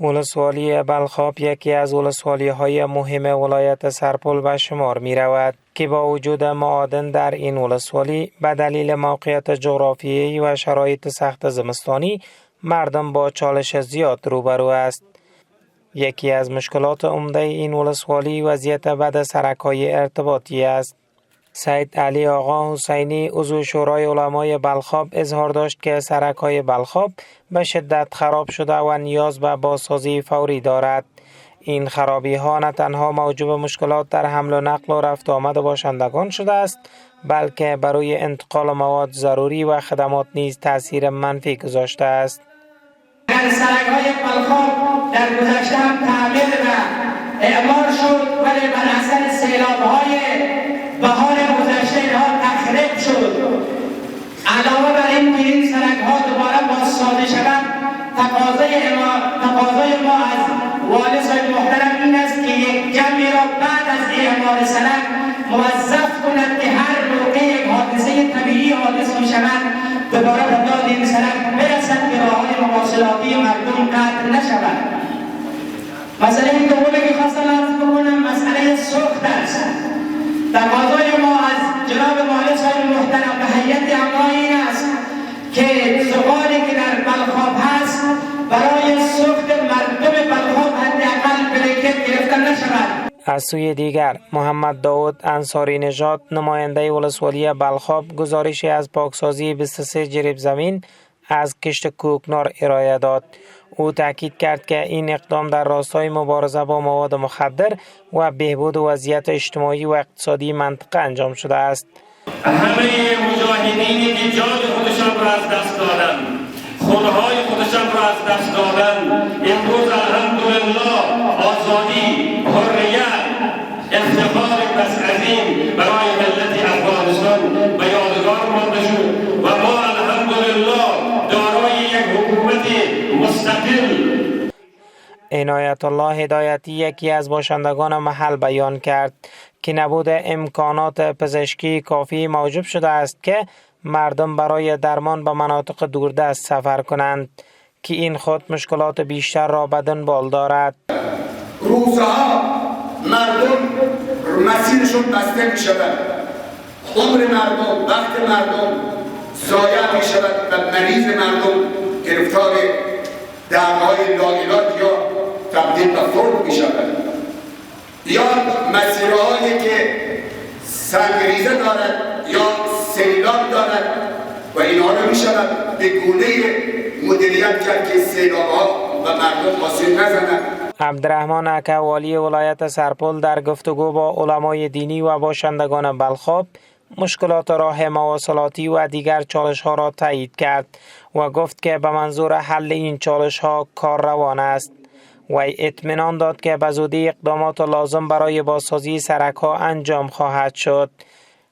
ولسوالی بلخاب یکی از ولسوالی‌های مهم ولایت سرپل به شمار می رود که با وجود معادن در این ولسوالی به دلیل موقعیت جغرافیایی و شرایط سخت زمستانی مردم با چالش زیاد روبرو است. یکی از مشکلات عمده این ولسوالی وضعیت بد سرک‌های ارتباطی است. سید علی آقا حسینی عضو شورای علمای بلخاب اظهار داشت که سرک‌های بلخاب به شدت خراب شده و نیاز به بازسازی فوری دارد. این خرابی ها نه تنها موجب مشکلات در حمل و نقل و رفت آمد باشندگان شده است، بلکه برای انتقال مواد ضروری و خدمات نیز تأثیر منفی گذاشته است. سرک‌های بلخاب در گذشته هم تعمیر و اعمار شد، ولی بر اثر سیلاب‌های بهار گذشته اینها تخریب شد. علاوه بر این که این سرک‌ها دوباره بازسازی شود، تقاضای ما از والی صاحب محترم این است که یک جمعی را بعد از اعمار سرک موظف کند که هر موقع یک حادثه طبیعی حادث می شود دوباره به داد این سرک برسد که راه‌های مواصلاتی مردم قطع نشود. مسئله دومی که خواستم عرض بکنم مسئله سوخت است. تقاضای ما از جناب والی صاحب محترم به هیئت امنایی این است که زغالی که در بلخاب هست برای سوخت مردم بلخاب حداقل بریکت گرفته نشود. از سوی دیگر محمد داود انصاری نژاد نماینده ولسوالی بلخاب گزارشی از پاکسازی 23 جریب زمین از کشت کوکنار ارائه داد. او تاکید کرد که این اقدام در راستای مبارزه با مواد مخدر و بهبود وضعیت اجتماعی و اقتصادی منطقه انجام شده است. همه مجاهدینی که جان خودشان را از دست دادن، خونهای خودشان را از دست دادن، امروز الحمدلله آزادی، حریت، افتخار بس عظیم برای ملت افغانستان به یادگار مانده شد و ما الحمدلله دارای یک حکومت مستقل. عنایت الله هدایتی یکی از باشندگان محل بیان کرد که نبود امکانات پزشکی کافی موجب شده است که مردم برای درمان به مناطق دوردست سفر کنند که این خود مشکلات بیشتر را به دنبال دارد. روزها مردم مسیرشون بسته می شود، عمر مردم، وقت مردم ضایع می شود و مریض مردم گرفتار دردهای لاعلاج یا تبدیل به فوت می شود، یا مسیرهایی که سنگریزه دارد یا سیلاب دارد و اینها رو می شود به گونه مدیریت کرد که سیلاب‌ها و مردم آسیب نزنند. عبدالرحمن اکا والی ولایت سرپل در گفتگو با علمای دینی و باشندگان بلخاب مشکلات راه مواصلاتی و دیگر چالش‌ها را تایید کرد و گفت که به منظور حل این چالش‌ها کار روان است. وی اطمینان داد که به زودی اقدامات لازم برای بازسازی سرک‌ها انجام خواهد شد.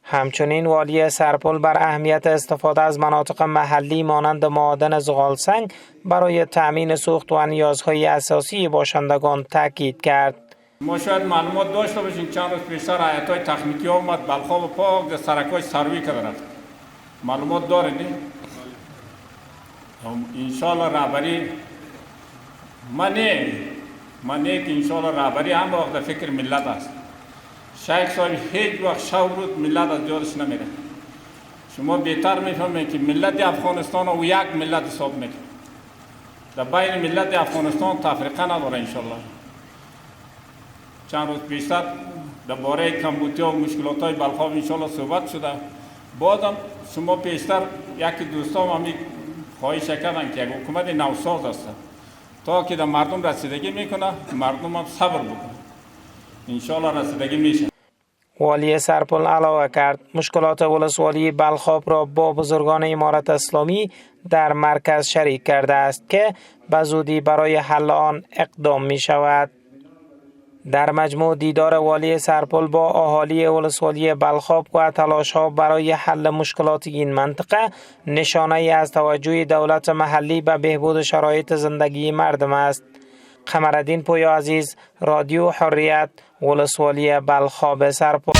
همچنین والی سرپل بر اهمیت استفاده از مناطق محلی مانند معادن زغالسنگ برای تأمین سوخت و نیازهای اساسی باشندگان تاکید کرد. ما شاید معلومات داشته باشیم چند روز پیشتر هیئت‌های تکنیکی آمد بلخاب پاک در سرک‌های سروی کرده رفت. معلومات دارید؟ انشالله رهبری من که انشالله رهبری هم وقت فکر ملت است. شیخ صاحب هیچ وقت شورود ملت از جادش نمیره. شما بهتر میفهمید که ملت افغانستان و یک ملت حساب میکنه. در بین ملت افغانستان تفریقه نداره انشالله. چند روز پیشتر درباره کمبودی و مشکلات های بلخاب انشالله صحبت شده. بعدم شما پیشتر یکی دوستان همی خواهش کردن که حکومت نوساز است تا که در مردم رسیدگی میکنه، مردم هم صبر بکنه. انشالله رسیدگی میشه. والی سرپل علاوه کرد مشکلات ولسوالی بلخاب را با بزرگان امارت اسلامی در مرکز شریک کرده است که به زودی برای حل آن اقدام می شود. در مجموع دیدار والی سرپل با اهالی ولسوالی بلخاب و تلاش‌ها برای حل مشکلات این منطقه نشانه از توجه دولت محلی به بهبود شرایط زندگی مردم است. قمرالدین پویا عزیز، رادیو حریت، ولسوالی بلخاب سرپل.